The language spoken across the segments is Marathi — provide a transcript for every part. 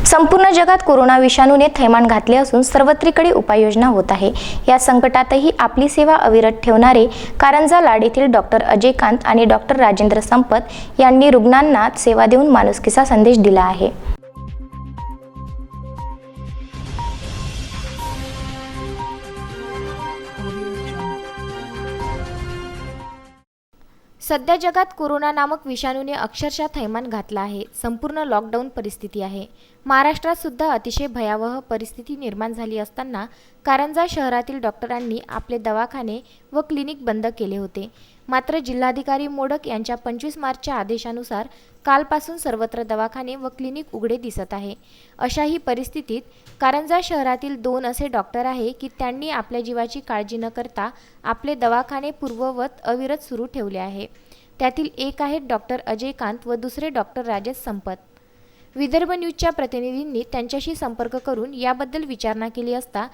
संपूर्ण जगात कोरोना विषाणूने थैमान घातले असून सर्वत्रिकडे उपाययोजना होत आहे। या संकटातही आपली सेवा अविरत ठेवणारे कारंजा लाड येथील डॉक्टर अजय कांत आणि डॉक्टर राजेंद्र संपत यांनी रुग्णांना सेवा देऊन माणुसकीचा संदेश दिला आहे। सध्या जगात कोरोना नामक विषाणूने अक्षरशः थैमान घातला आहे। संपूर्ण लॉकडाऊन परिस्थिती आहे। महाराष्ट्रात सुद्धा अतिशय भयावह परिस्थिती निर्माण झाली असताना कारंजा शहरातील डॉक्टरांनी आपले दवाखाने व क्लिनिक बंद केले होते। मात्र जिल्हाधिकारी मोडक यांच्या 25 मार्चच्या आदेशानुसार कालपासून सर्वत्र दवाखाने व क्लिनिक उघडे दिसत आहे। अशाही परिस्थितीत कारंजा शहरातील 2 असे डॉक्टर आहे की त्यांनी आपल्या जीवाची काळजी न करता आपले दवाखाने पूर्ववत अविरत सुरू ठेवले आहे। त्यातील एक आहेत डॉक्टर अजय कांत व दुसरे डॉक्टर राजेश संपत। विदर्भ न्यूजच्या प्रतिनिधींनी त्यांच्याशी संपर्क करून याबद्दल विचारणा केली असता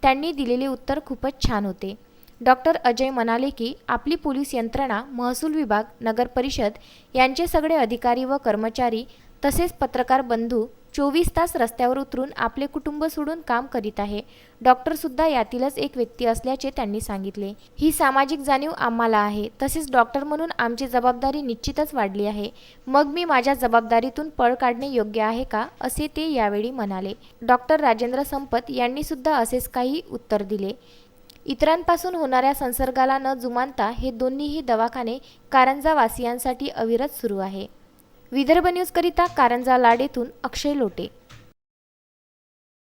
त्यांनी दिलेले उत्तर खूपच छान होते। डॉक्टर अजय म्हणाले की आपली पोलीस यंत्रणा, महसूल विभाग, नगर परिषद यांचे सगळे अधिकारी व कर्मचारी तसेच पत्रकार बंधू 24 तास रस्त्यावर उतरून आपले कुटुंब सोडून काम करीत आहे। डॉक्टर सुद्धा यातीलच एक व्यक्ती असल्याचे त्यांनी सांगितले। ही सामाजिक जाणीव आम्हाला आहे, तसेच डॉक्टर म्हणून आमची जबाबदारी निश्चितच वाढली आहे। मग मी माझ्या जबाबदारीतून पळ काढणे योग्य आहे का, असे ते यावेळी म्हणाले। डॉक्टर राजेंद्र संपत यांनी सुद्धा असेच काही उत्तर दिले। इतरांपासून होणाऱ्या संसर्गाला न जुमानता हे दोन्हीही दवाखाने कारंजा वासियांसाठी अविरत सुरू आहे। विदर्भ न्यूज करिता कारंजा लाड येथून अक्षय लोटे।